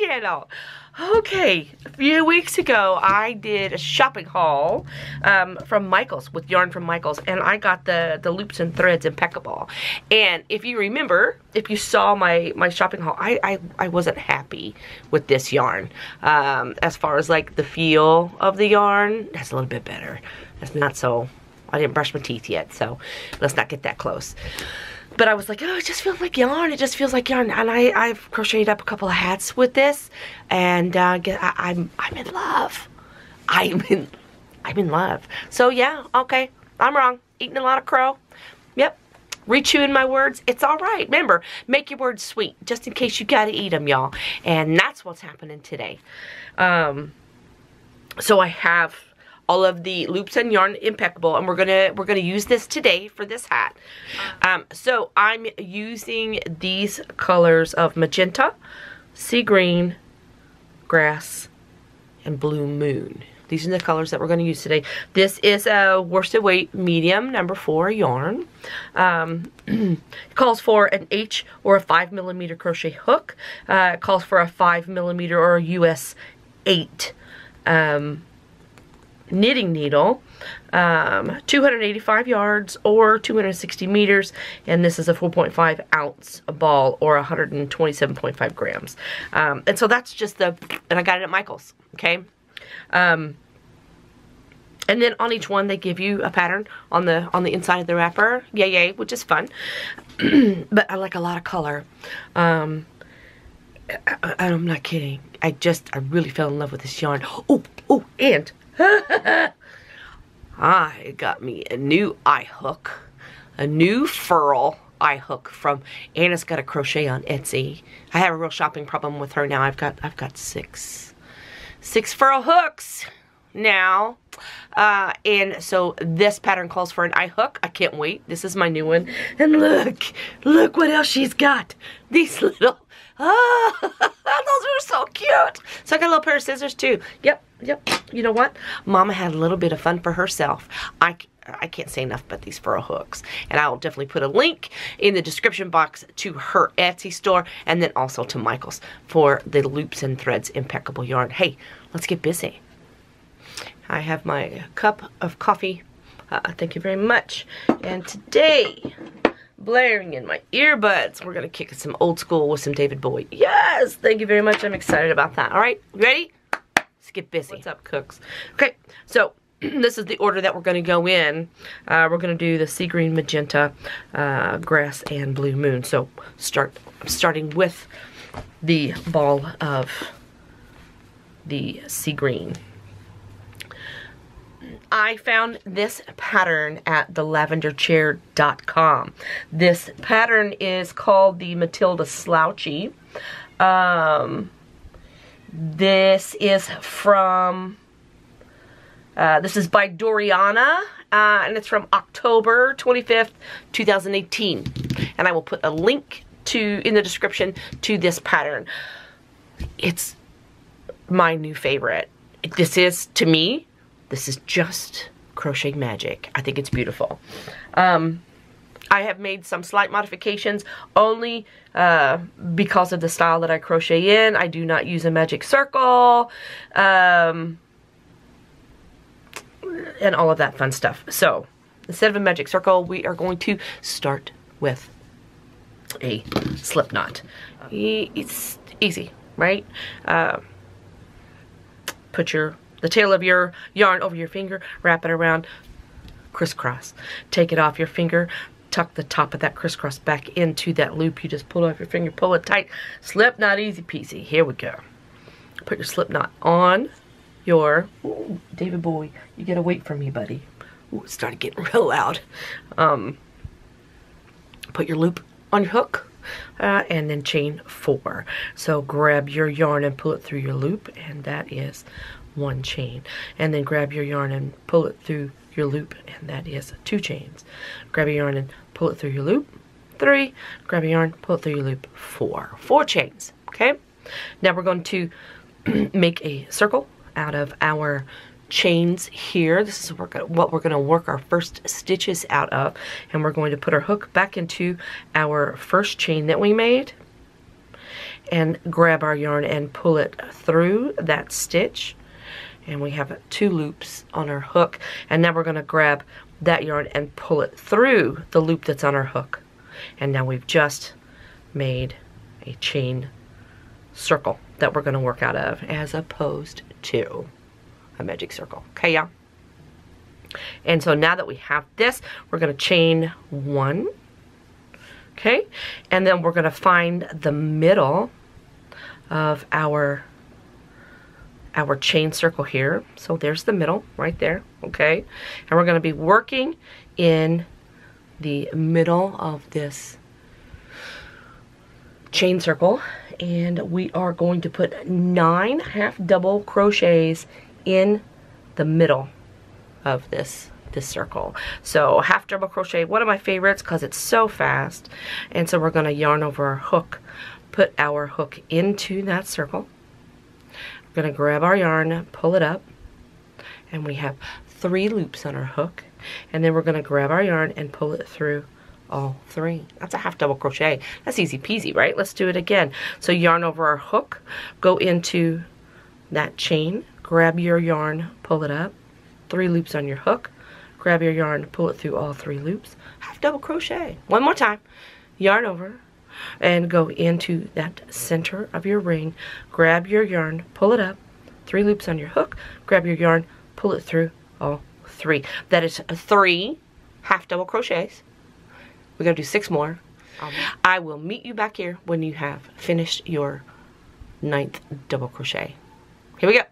channel. Okay, a few weeks ago I did a shopping haul from Michaels, with yarn from Michaels, and I got the Loops and Threads Impeccable. And if you remember, if you saw my shopping haul, I wasn't happy with this yarn. As far as like the feel of the yarn, that's a little bit better. That's not so, I didn't brush my teeth yet, so let's not get that close. But I was like, oh, it just feels like yarn. It just feels like yarn. And I've crocheted up a couple of hats with this, and I'm in love. I'm in love. So yeah, okay, I'm wrong. Eating a lot of crow. Yep. Rechewing my words. It's all right. Remember, make your words sweet, just in case you gotta eat them, y'all. And that's what's happening today. So I have all of the Loops and Yarn Impeccable, and we're gonna use this today for this hat. So I'm using these colors of magenta, sea green, grass, and blue moon. These are the colors that we're going to use today. This is a worsted weight medium #4 yarn. It calls for an H or a 5mm crochet hook. It calls for a 5mm or a US 8 knitting needle, 285 yards or 260 meters, and this is a 4.5 ounce ball or 127.5 grams. And so that's just and I got it at Michael's, okay? And then on each one they give you a pattern on the inside of the wrapper, yay, which is fun. But I like a lot of color. I'm not kidding. I really fell in love with this yarn. Oh, and I got me a new eye hook, a new Furl eye hook from Anna's Got a Crochet on Etsy. I have a real shopping problem with her now. I've got six Furl hooks now, and so this pattern calls for an eye hook. I can't wait. This is my new one, and look what else she's got. These little, those are so cute. So I got a little pair of scissors too. Yep. You know what? Mama had a little bit of fun for herself. I can't say enough about these Furl hooks. And I will definitely put a link in the description box to her Etsy store, and then also to Michael's for the Loops and Threads Impeccable Yarn. Hey, let's get busy. I have my cup of coffee. Thank you very much. And today, blaring in my earbuds, we're going to kick some old school with some David Bowie. Yes! Thank you very much. I'm excited about that. All right, ready? Let's get busy. What's up, cooks? Okay, so this is the order that we're going to go in. We're going to do the sea green, magenta, grass, and blue moon. So I'm starting with the ball of the sea green. I found this pattern at the lavenderchair.com. This pattern is called the Matilda Slouchy. This is from, this is by Dorianna, and it's from October 25th, 2018. And I will put a link in the description to this pattern. It's my new favorite. This is, to me, this is just crochet magic. I think it's beautiful. I have made some slight modifications only because of the style that I crochet in. I do not use a magic circle and all of that fun stuff. So instead of a magic circle, we are going to start with a slip knot. It's easy, right? Put the tail of your yarn over your finger, wrap it around, crisscross. Take it off your finger, tuck the top of that crisscross back into that loop. You just pull off your finger, pull it tight. Slip knot, easy peasy. Here we go. Put your slip knot on your, ooh, David Bowie, you gotta wait for me, buddy. Ooh, it started getting real loud. Put your loop on your hook, and then chain 4. So grab your yarn and pull it through your loop, and that is 1 chain. And then grab your yarn and pull it through your loop, and that is 2 chains. Grab your yarn and pull it through your loop, 3. Grab your yarn, pull it through your loop, 4. 4 chains, okay? Now we're going to make a circle out of our chains here. This is what we're going to work our first stitches out of, and we're going to put our hook back into our first chain that we made, and grab our yarn and pull it through that stitch. And we have 2 loops on our hook. And now we're going to grab that yarn and pull it through the loop that's on our hook. And now we've just made a chain circle that we're going to work out of, as opposed to a magic circle. Okay, y'all? And so now that we have this, we're going to chain 1. Okay? And then we're going to find the middle of our chain circle here. So there's the middle right there. Okay? And we're going to be working in the middle of this chain circle, and we are going to put 9 half double crochets in the middle of this circle. So half double crochet, one of my favorites because it's so fast. And so we're going to yarn over our hook, put our hook into that circle. We're going to grab our yarn, pull it up, and we have 3 loops on our hook. And then we're going to grab our yarn and pull it through all 3. That's a half double crochet. That's easy peasy, right? Let's do it again. So yarn over our hook, go into that chain, grab your yarn, pull it up, 3 loops on your hook, grab your yarn, pull it through all 3 loops, half double crochet. One more time. Yarn over and go into that center of your ring, grab your yarn, pull it up, 3 loops on your hook, grab your yarn, pull it through all 3. That is 3 half double crochets. We're going to do 6 more. I will meet you back here when you have finished your 9th double crochet. Here we go.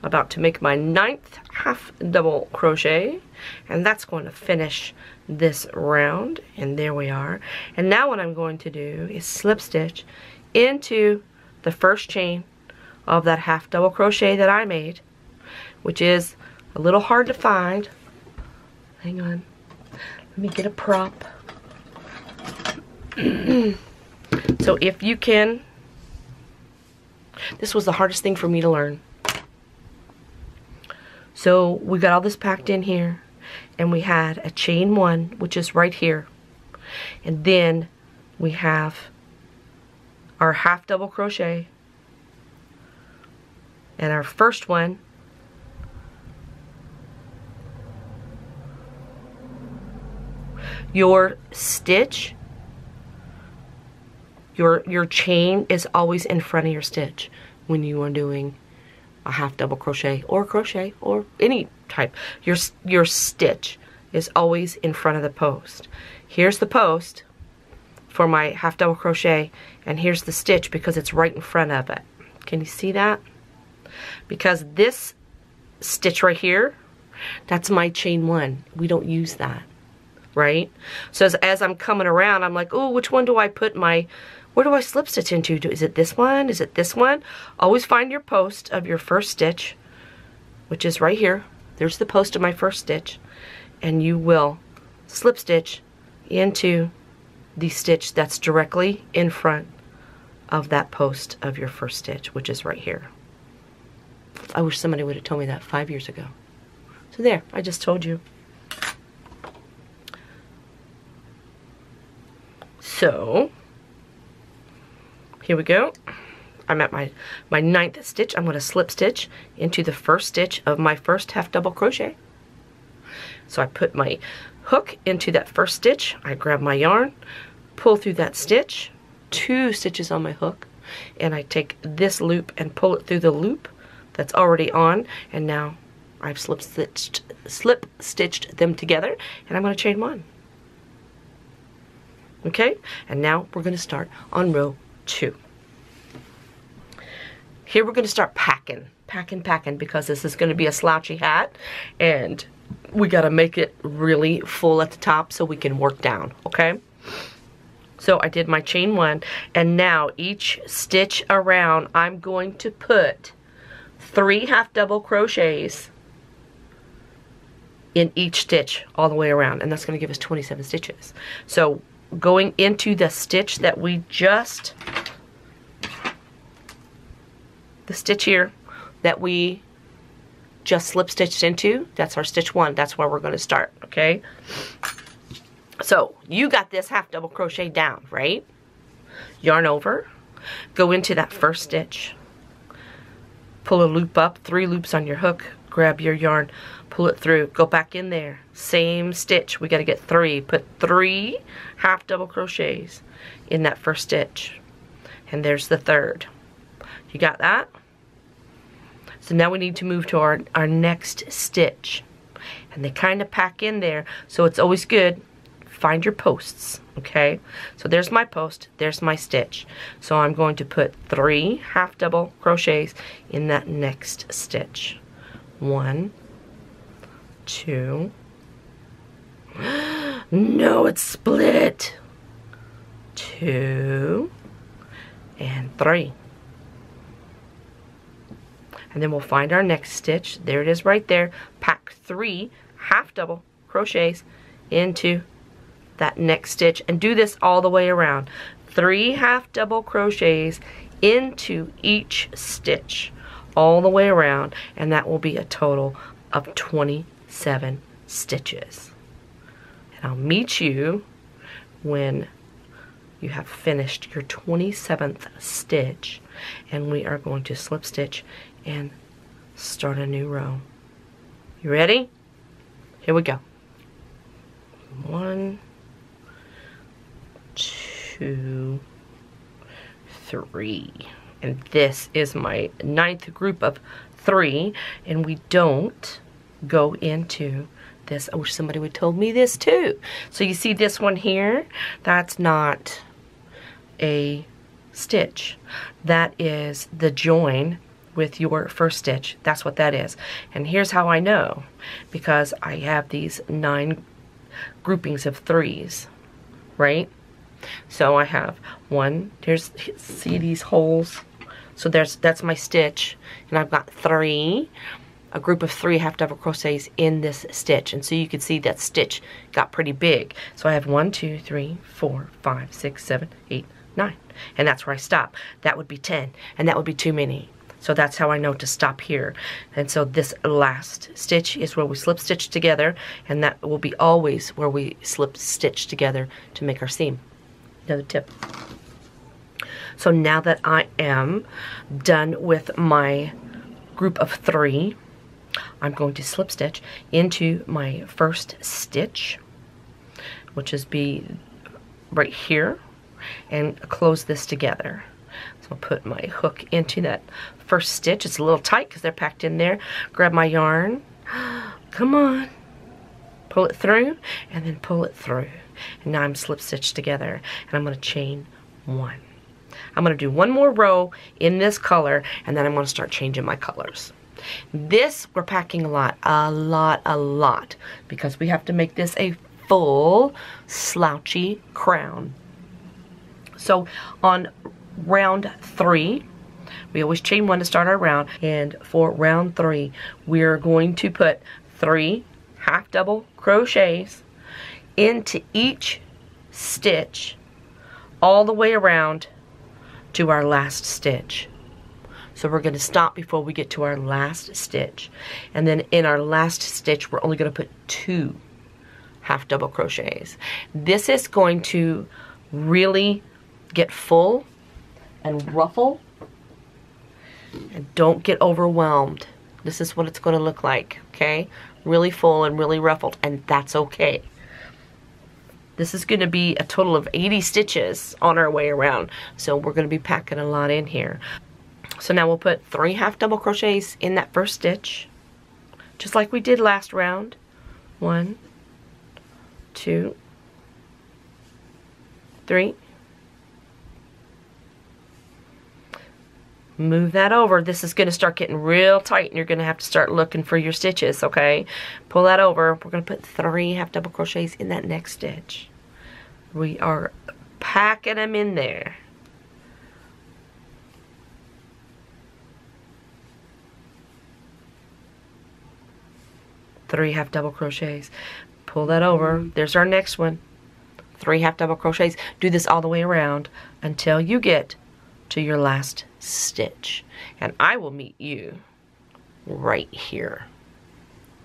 About to make my 9th half double crochet, and that's going to finish this round. And there we are. And now what I'm going to do is slip stitch into the first chain of that half double crochet that I made, which is a little hard to find. Hang on, let me get a prop. So if you can, this was the hardest thing for me to learn. So we got all this packed in here, and we had a chain 1, which is right here, and then we have our half double crochet, and our first one your stitch, your chain is always in front of your stitch when you are doing a half double crochet or any type. Your stitch is always in front of the post. Here's the post for my half double crochet, and here's the stitch because it's right in front of it. Can you see that? Because this stitch right here, that's my chain 1. We don't use that, right? So as I'm coming around, I'm like, oh, which one do I put my, where do I slip stitch into? Is it this one? Is it this one? Always find your post of your first stitch, which is right here. There's the post of my first stitch, and you will slip stitch into the stitch that's directly in front of that post of your first stitch, which is right here. I wish somebody would have told me that 5 years ago. So there, I just told you. So here we go. I'm at my 9th stitch. I'm going to slip stitch into the first stitch of my first half double crochet. So I put my hook into that first stitch. I grab my yarn, pull through that stitch, 2 stitches on my hook, and I take this loop and pull it through the loop that's already on, and now I've slip stitched them together, and I'm going to chain 1. Okay, and now we're going to start on row 2. Here we're going to start packing, because this is going to be a slouchy hat, and we got to make it really full at the top so we can work down, okay? So I did my chain 1, and now each stitch around, I'm going to put 3 half double crochets in each stitch all the way around, and that's going to give us 27 stitches. So going into the stitch that we just, the stitch here that we just slip stitched into, that's our stitch 1. That's where we're going to start, okay? So you got this half double crochet down, right? yarn over, go into that first stitch, pull a loop up, 3 loops on your hook, grab your yarn, pull it through, go back in there, same stitch. We got to get 3. Put 3 half double crochets in that first stitch, and there's the third. You got that? So now we need to move to our next stitch, and they kind of pack in there, so it's always good. Find your posts, okay? So there's my post, there's my stitch. So I'm going to put 3 half double crochets in that next stitch. 1, 2. No, it's split. 2 and 3. And then we'll find our next stitch. There it is right there. Pack 3 half double crochets into that next stitch, and do this all the way around. 3 half double crochets into each stitch all the way around, and that will be a total of 27 stitches. And I'll meet you when you have finished your 27th stitch, and we are going to slip stitch and start a new row. You ready? Here we go. 1, 2, 3. And this is my 9th group of 3, and we don't go into this. I wish somebody would told me this too. So you see this one here? That's not a stitch. That is the join with your first stitch. That's what that is. And here's how I know, because I have these 9 groupings of 3s, right? So I have 1, see these holes? So that's my stitch, and I've got 3, a group of 3 half double crochets in this stitch, and so you can see that stitch got pretty big. So I have 1, 2, 3, 4, 5, 6, 7, 8, 9, and that's where I stop. That would be 10, and that would be too many. So that's how I know to stop here. And so this last stitch is where we slip stitch together, and that will be always where we slip stitch together to make our seam. Another tip. So now that I am done with my group of 3, I'm going to slip stitch into my first stitch, which is be right here, and close this together. So I'll put my hook into that first stitch. It's a little tight because they're packed in there. Grab my yarn. Come on. Pull it through, and then pull it through. And now I'm slip stitched together, and I'm going to chain 1. I'm going to do 1 more row in this color, and then I'm going to start changing my colors. This we're packing a lot, because we have to make this a full slouchy crown. So on round 3, we always chain 1 to start our round, and for round 3 we're going to put 3 half double crochets into each stitch all the way around to our last stitch. So we're going to stop before we get to our last stitch, and then in our last stitch we're only going to put 2 half double crochets. This is going to really get full and ruffle, and don't get overwhelmed. This is what it's going to look like, okay? Really full and really ruffled, and that's okay. This is going to be a total of 80 stitches on our way around, so we're going to be packing a lot in here. So now we'll put 3 half double crochets in that first stitch, just like we did last round. 1, 2, 3. Move that over. This is going to start getting real tight, and you're going to have to start looking for your stitches, okay? Pull that over. We're going to put 3 half double crochets in that next stitch. We are packing them in there. Three half double crochets. Pull that over. There's our next one. 3 half double crochets. Do this all the way around until you get to your last stitch, and I will meet you right here.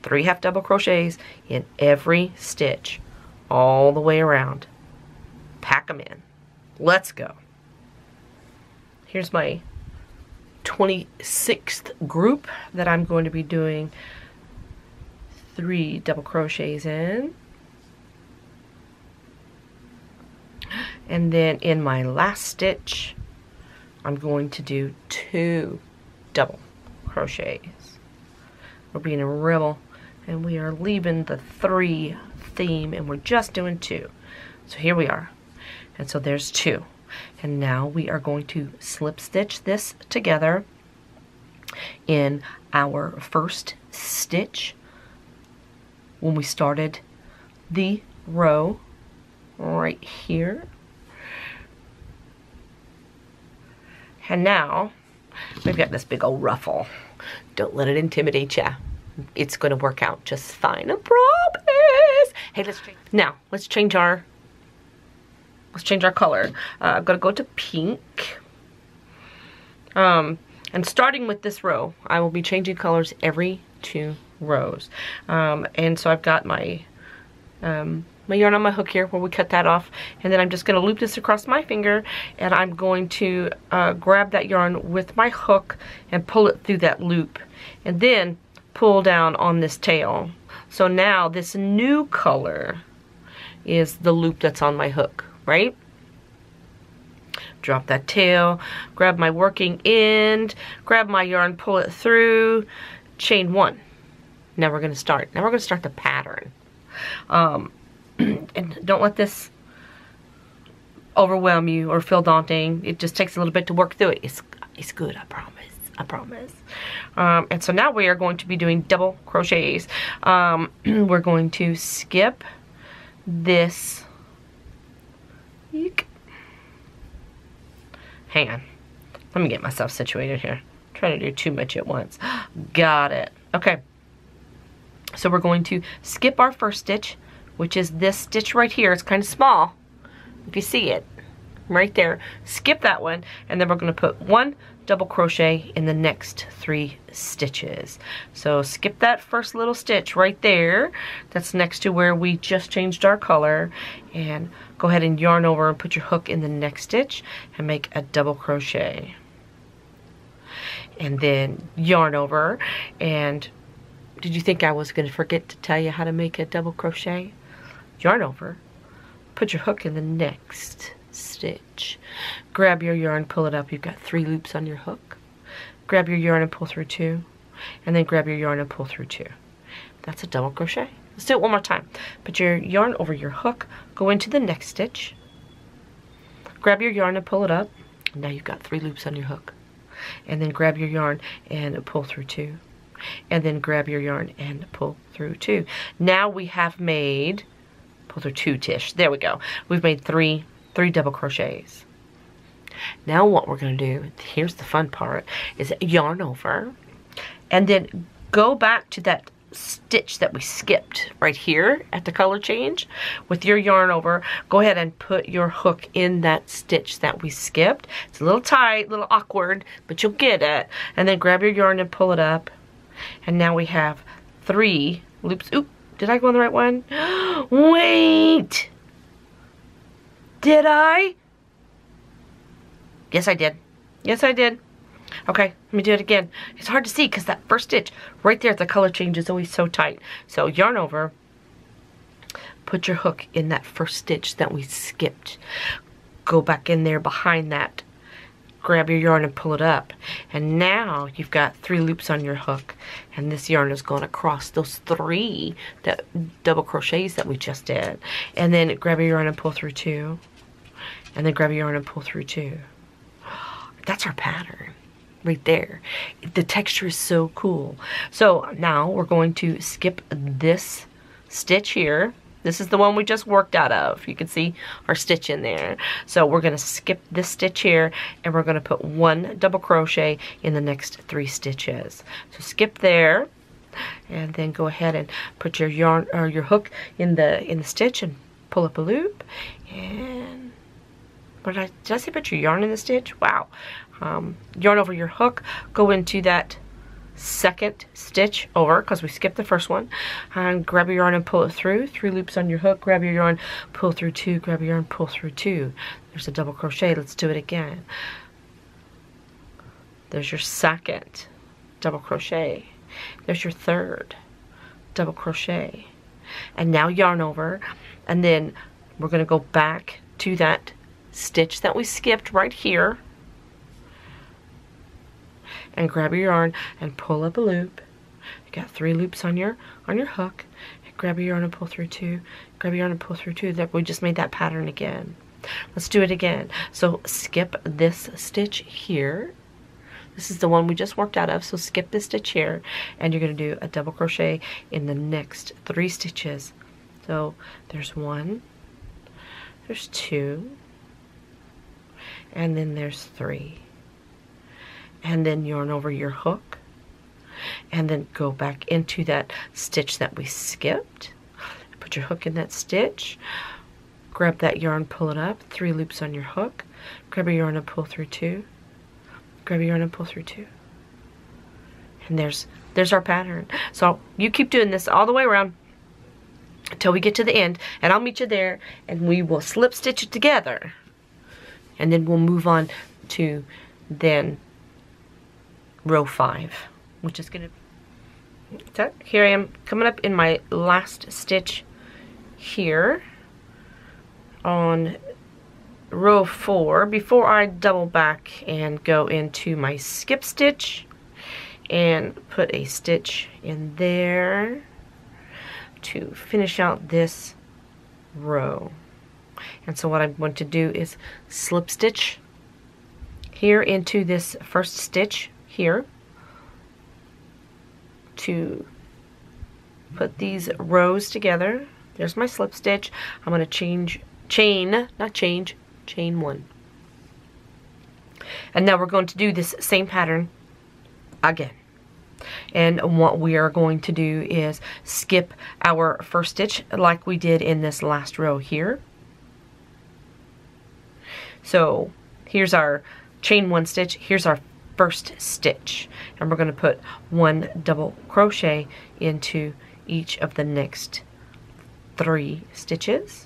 3 half double crochets in every stitch all the way around. Pack them in. Let's go. here's my 26th group that I'm going to be doing 3 double crochets in. And then in my last stitch, I'm going to do 2 double crochets. We're being a rebel, and we are leaving the 3 theme, and we're just doing 2. So here we are. And so there's 2. And now we are going to slip stitch this together in our first stitch when we started the row right here. And now we've got this big old ruffle. Don't let it intimidate ya. It's going to work out just fine, I promise. Hey, let's change our color. I'm going to go to pink. And starting with this row, I will be changing colors every 2 rows. And so I've got my my yarn on my hook here where we cut that off, and then I'm just going to loop this across my finger, and I'm going to grab that yarn with my hook and pull it through that loop, and then pull down on this tail. So now this new color is the loop that's on my hook, right? Drop that tail, grab my working end, grab my yarn, pull it through, chain 1. Now we're going to start. Now we're going to start the pattern. And don't let this overwhelm you or feel daunting. It just takes a little bit to work through it. It's good, I promise. I promise. And so now we are going to be doing double crochets. We're going to skip this. Eek. Hang on. Let me get myself situated here. I'm trying to do too much at once. Got it. Okay. So we're going to skip our first stitch, which is this stitch right here. It's kind of small, if you see it, right there. Skip that one, and then we're going to put 1 double crochet in the next 3 stitches. So skip that first little stitch right there. That's next to where we just changed our color, and go ahead and yarn over and put your hook in the next stitch and make a double crochet. And then yarn over, and did you think I was going to forget to tell you how to make a double crochet? Yarn over, put your hook in the next stitch, grab your yarn, pull it up. You've got 3 loops on your hook. Grab your yarn and pull through 2, and then grab your yarn and pull through 2. That's a double crochet. Let's do it one more time. Put your yarn over your hook, go into the next stitch, grab your yarn and pull it up. Now you've got 3 loops on your hook, and then grab your yarn and pull through 2, and then grab your yarn and pull through 2. Now we have made, pull through 2 tish. There we go. We've made 3 double crochets. Now what we're going to do, here's the fun part, is yarn over, and then go back to that stitch that we skipped right here at the color change with your yarn over. Go ahead and put your hook in that stitch that we skipped. It's a little tight, a little awkward, but you'll get it. And then grab your yarn and pull it up. And now we have 3 loops. Oop, did I go on the right one? Wait! Did I? Yes, I did. Yes, I did. Okay, let me do it again. It's hard to see because that first stitch right there at the color change is always so tight. So yarn over, put your hook in that first stitch that we skipped. Go back in there behind that. Grab your yarn and pull it up. And now you've got 3 loops on your hook. And this yarn is going across those 3 double crochets that we just did. And then grab your yarn and pull through 2. And then grab your yarn and pull through 2. That's our pattern right there. The texture is so cool. So now we're going to skip this stitch here. This is the one we just worked out of. You can see our stitch in there. So we're going to skip this stitch here, and we're going to put 1 double crochet in the next 3 stitches. So skip there, and then go ahead and put your yarn or your hook in the stitch and pull up a loop. And did I say put your yarn in the stitch? Wow. Yarn over your hook, go into that second stitch over because we skipped the first one, and grab your yarn and pull it through. 3 loops on your hook, grab your yarn, pull through 2, grab your yarn, pull through 2. There's a double crochet. Let's do it again. There's your second double crochet. There's your third double crochet. And now yarn over, and then we're going to go back to that stitch that we skipped right here, and grab your yarn and pull up a loop. You got 3 loops on your hook. Grab your yarn and pull through 2. Grab your yarn and pull through 2. That we just made that pattern again. Let's do it again. So skip this stitch here. This is the one we just worked out of, so skip this stitch here, and you're going to do a double crochet in the next 3 stitches. So there's 1, there's 2, and then there's 3. And then yarn over your hook, and then go back into that stitch that we skipped. Put your hook in that stitch, grab that yarn, pull it up, 3 loops on your hook, grab your yarn and pull through 2, grab your yarn and pull through 2. And there's our pattern. So you keep doing this all the way around until we get to the end, and I'll meet you there, and we will slip stitch it together, and then we'll move on to then row 5, which is going to, so here I am coming up in my last stitch here on row 4 before I double back and go into my skip stitch and put a stitch in there to finish out this row. And so what I'm going to do is slip stitch here into this first stitch here to put these rows together. There's my slip stitch. I'm going to chain 1. And now we're going to do this same pattern again. And what we are going to do is skip our first stitch like we did in this last row here. So here's our chain 1 stitch, here's our first stitch, and we're going to put 1 double crochet into each of the next 3 stitches.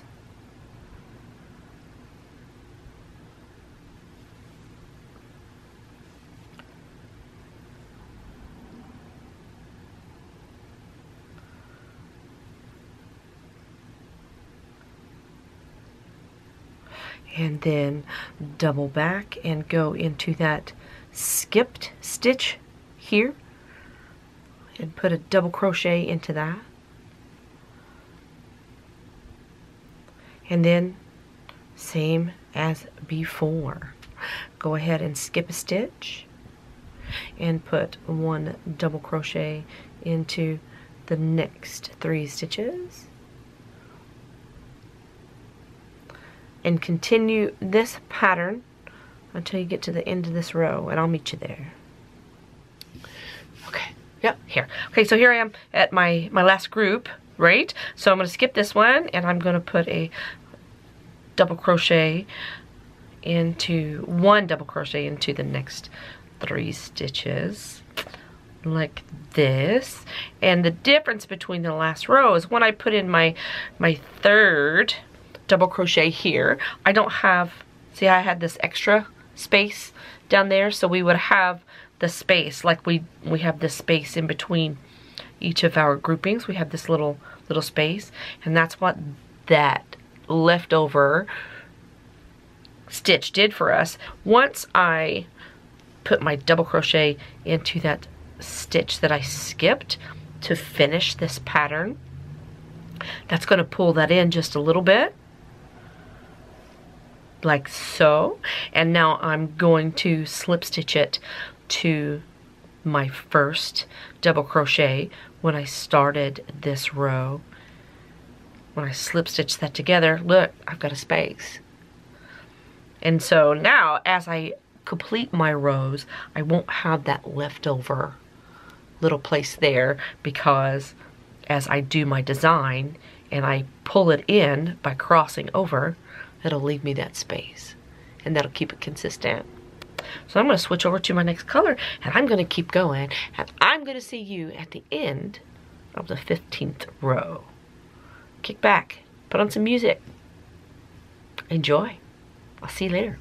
And then double back and go into that skipped stitch here and put a double crochet into that, and then same as before, go ahead and skip a stitch and put 1 double crochet into the next 3 stitches, and continue this pattern until you get to the end of this row, and I'll meet you there. Okay, yep, here. Okay, so here I am at my last group, right? So I'm going to skip this one, and I'm going to put a double crochet into 1 double crochet into the next 3 stitches, like this. And the difference between the last row is when I put in my third double crochet here, I don't have, see, I had this extra space down there, so we would have the space, like we have this space in between each of our groupings. We have this little space, and that's what that leftover stitch did for us. Once I put my double crochet into that stitch that I skipped to finish this pattern, that's going to pull that in just a little bit, like so. And now I'm going to slip stitch it to my first double crochet when I started this row. When I slip stitch that together, look, I've got a space. And so now as I complete my rows, I won't have that leftover little place there, because as I do my design and I pull it in by crossing over, it'll leave me that space, and that'll keep it consistent. So I'm going to switch over to my next color, and I'm going to keep going, and I'm going to see you at the end of the 15th row. Kick back, put on some music, enjoy. I'll see you later.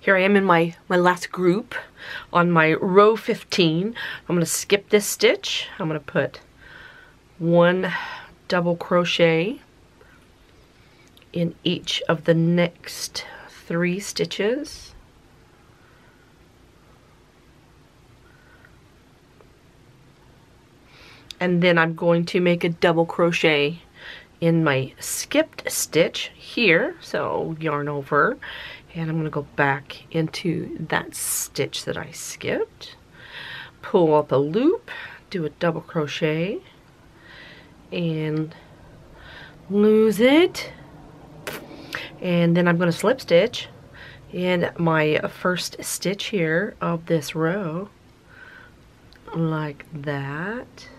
Here I am in my last group on my row 15. I'm going to skip this stitch. I'm going to put 1 double crochet in each of the next 3 stitches. And then I'm going to make a double crochet in my skipped stitch here. So yarn over, and I'm going to go back into that stitch that I skipped. Pull up a loop, do a double crochet, and lose it. And then I'm going to slip stitch in my first stitch here of this row, like that.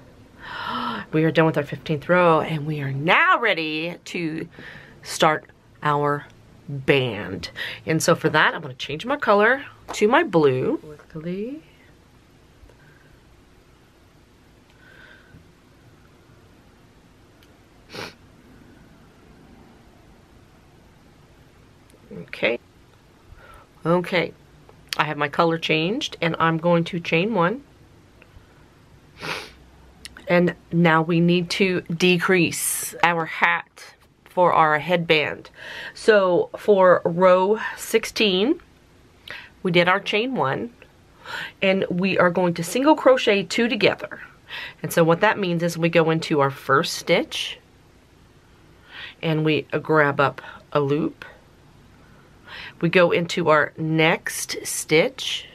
We are done with our 15th row, and we are now ready to start our band. And so for that, I'm going to change my color to my blue quickly. Okay, I have my color changed, and I'm going to chain 1. And now we need to decrease our hat for our headband. So for row 16, we did our chain 1, and we are going to single crochet 2 together. And so what that means is we go into our first stitch, and we grab up a loop. We go into our next stitch,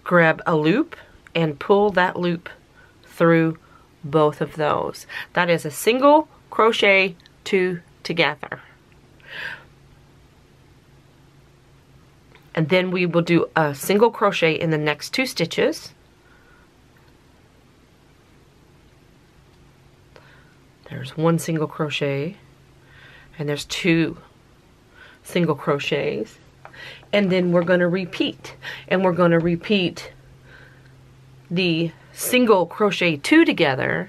grab a loop, and pull that loop through both of those. That is a single crochet 2 together. And then we will do a single crochet in the next 2 stitches. There's 1 single crochet, and there's 2 single crochets. And then we're going to repeat, and we're going to repeat the single crochet 2 together,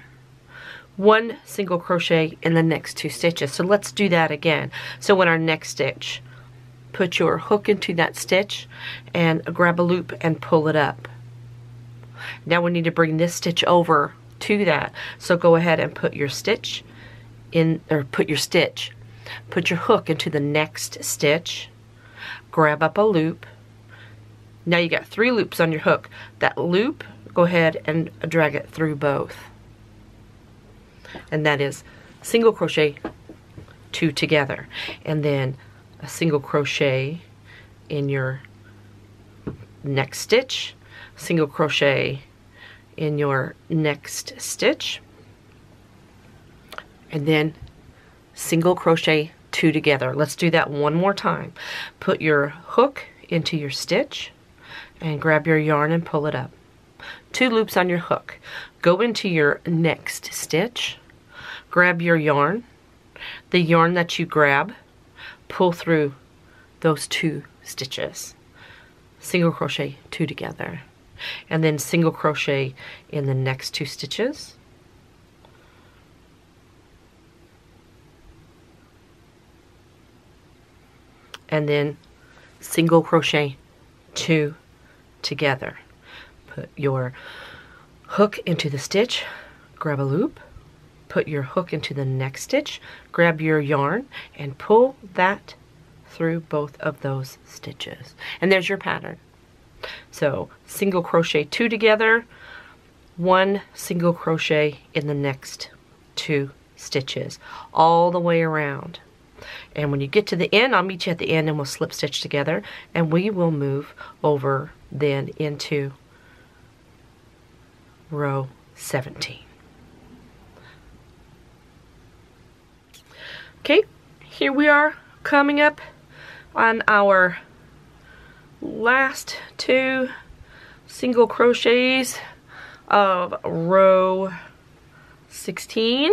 1 single crochet in the next 2 stitches. So let's do that again. So in our next stitch, put your hook into that stitch and grab a loop and pull it up. Now we need to bring this stitch over to that. So go ahead and put your stitch in, or put your hook into the next stitch, grab up a loop. Now you got 3 loops on your hook. That loop, go ahead and drag it through both. And that is single crochet 2 together. And then a single crochet in your next stitch, single crochet in your next stitch, and then single crochet 2 together. Let's do that one more time. Put your hook into your stitch and grab your yarn and pull it up. 2 loops on your hook. Go into your next stitch, grab your yarn. The yarn that you grab, pull through those 2 stitches. Single crochet 2 together. And then single crochet in the next 2 stitches. And then single crochet 2 together. Put your hook into the stitch, grab a loop, put your hook into the next stitch, grab your yarn, and pull that through both of those stitches. And there's your pattern. So single crochet 2 together, 1 single crochet in the next 2 stitches, all the way around. And when you get to the end, I'll meet you at the end and we'll slip stitch together, and we will move over then into row 17. Okay, here we are coming up on our last 2 single crochets of row 16,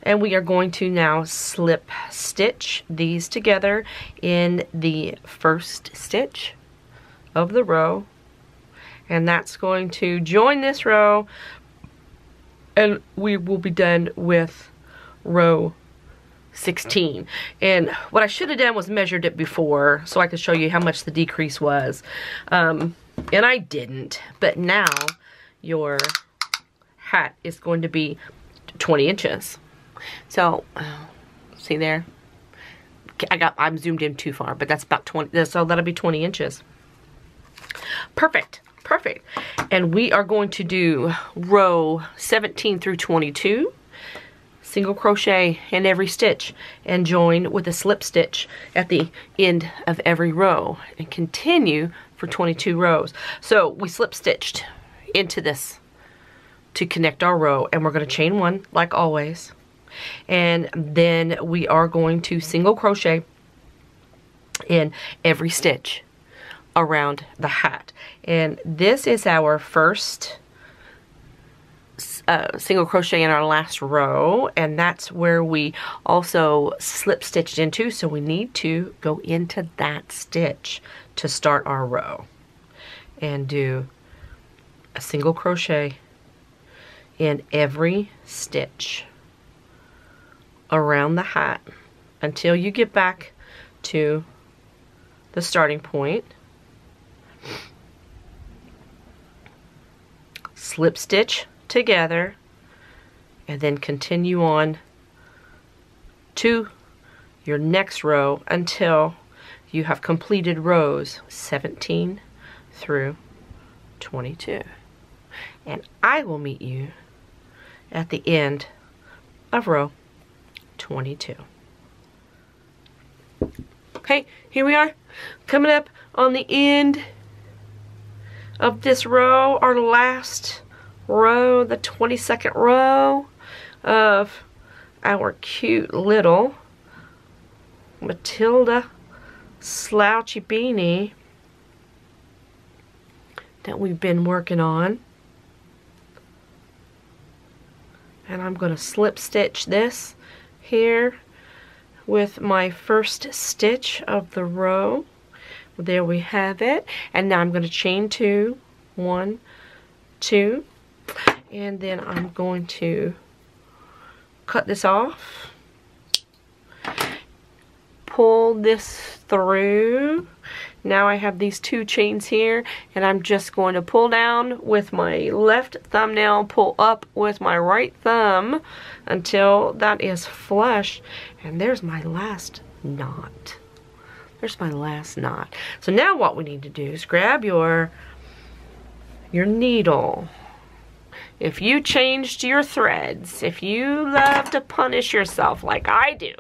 and we are going to now slip stitch these together in the first stitch of the row, and that's going to join this row, and we will be done with row 16. And what I should have done was measured it before so I could show you how much the decrease was. And I didn't. But now your hat is going to be 20 inches. So, see there? I'm zoomed in too far, but that's about 20, so that'll be 20 inches. Perfect, perfect. And we are going to do row 17 through 22, single crochet in every stitch, and join with a slip stitch at the end of every row, and continue for 22 rows. So we slip stitched into this to connect our row, and we're going to chain one like always. And then we are going to single crochet in every stitch around the hat. And this is our first single crochet in our last row, and that's where we also slip stitched into, so we need to go into that stitch to start our row and do a single crochet in every stitch around the hat until you get back to the starting point. Slip stitch together and then continue on to your next row until you have completed rows 17 through 22. And I will meet you at the end of row 22. Okay, here we are, coming up on the end of this row, our last row, the 22nd row of our cute little Matilda Slouchy Beanie that we've been working on. And I'm going to slip stitch this here with my first stitch of the row. There we have it. And now I'm going to chain 2, 1, 2, and then I'm going to cut this off, pull this through. Now I have these 2 chains here, and I'm just going to pull down with my left thumbnail, pull up with my right thumb until that is flush, and there's my last knot. There's my last knot. So now what we need to do is grab your needle. If you changed your threads, if you love to punish yourself like I do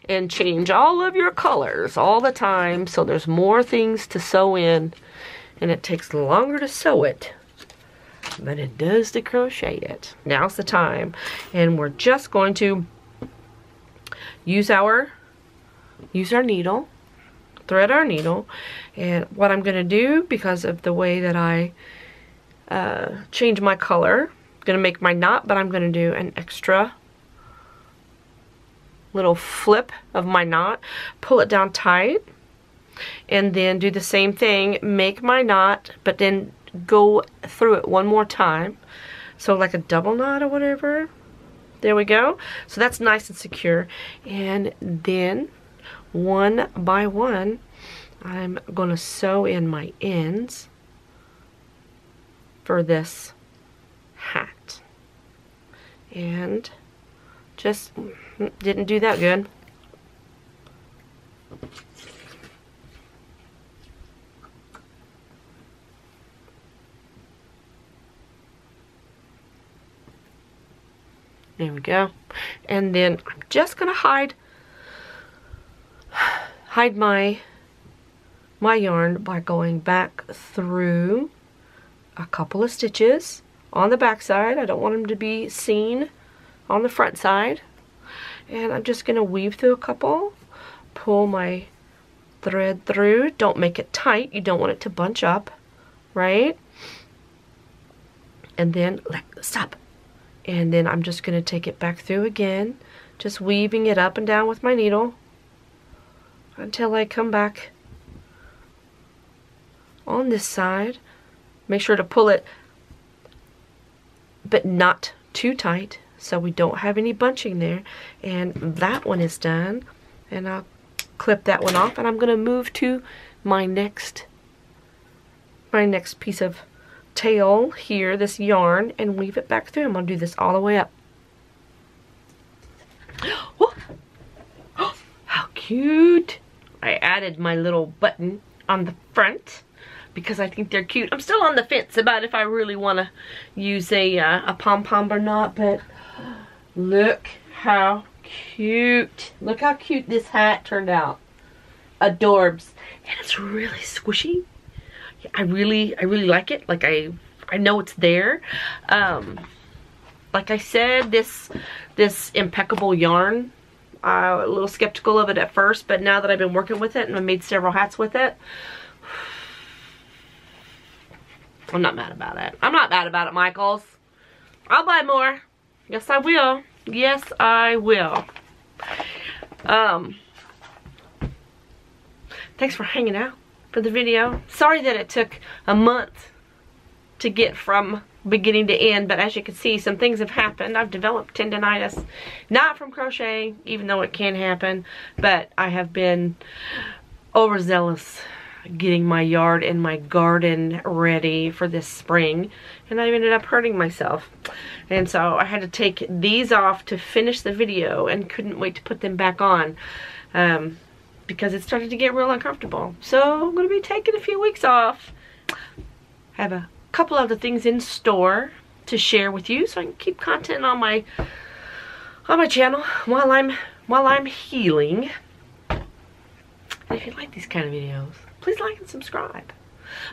and change all of your colors all the time so there's more things to sew in and it takes longer to sew it than it does to crochet it, now's the time. And we're just going to use our needle, thread our needle, and what I'm going to do, because of the way that I change my color, I'm going to make my knot, but I'm going to do an extra little flip of my knot, pull it down tight, and then do the same thing, make my knot, but then go through it one more time, so like a double knot or whatever. There we go. So that's nice and secure. And then one by one I'm going to sew in my ends for this hat. And just didn't do that good. There we go. And then I'm just gonna hide my yarn by going back through a couple of stitches on the back side. I don't want them to be seen on the front side. And I'm just gonna weave through a couple, pull my thread through. Don't make it tight. You don't want it to bunch up, right? And then stop. And then I'm just going to take it back through again, just weaving it up and down with my needle until I come back on this side. Make sure to pull it, but not too tight, so we don't have any bunching there. And that one is done, and I'll clip that one off, and I'm gonna move to my next piece of tail here, this yarn, and weave it back through. I'm gonna do this all the way up. Oh, how cute! I added my little button on the front because I think they're cute. I'm still on the fence about if I really want to use a pom-pom or not, but look how cute. Look how cute this hat turned out. Adorbs. And it's really squishy. I really like it. Like I know it's there. Like I said, this impeccable yarn, a little skeptical of it at first, but now that I've been working with it and I made several hats with it, I'm not mad about it. I'm not mad about it, Michaels. I'll buy more. Yes, I will. Yes, I will. Thanks for hanging out for the video. Sorry that it took a month to get from beginning to end, but as you can see, some things have happened. I've developed tendonitis, not from crochet, even though it can happen, but I have been overzealous getting my yard and my garden ready for this spring, and I ended up hurting myself. And so I had to take these off to finish the video and couldn't wait to put them back on because it started to get real uncomfortable. So I'm going to be taking a few weeks off. I have a couple other things in store to share with you so I can keep content on my channel while I'm healing. And if you like these kind of videos, please like and subscribe.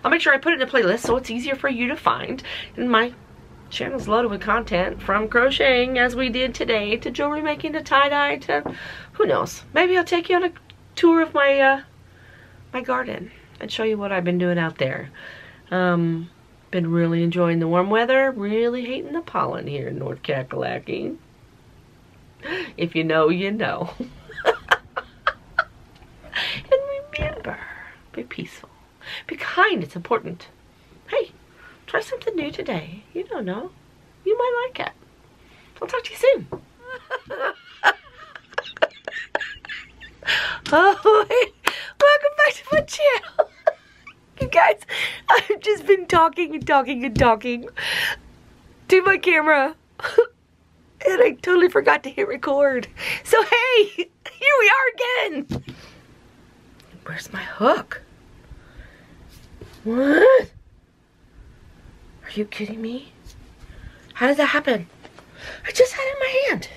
I'll make sure I put it in a playlist so it's easier for you to find. And my channel's loaded with content, from crocheting as we did today, to jewelry making, to tie-dye, to who knows. Maybe I'll take you on a tour of my my garden and show you what I've been doing out there. Been really enjoying the warm weather, really hating the pollen here in North Kakalaki. If you know, you know. And remember, be peaceful. Be kind, it's important. Hey, try something new today. You don't know. You might like it. I'll talk to you soon. Oh, welcome back to my channel. You guys, I've just been talking and talking and talking to my camera. And I totally forgot to hit record. So hey, here we are again. Where's my hook? What? Are you kidding me? How did that happen? I just had it in my hand.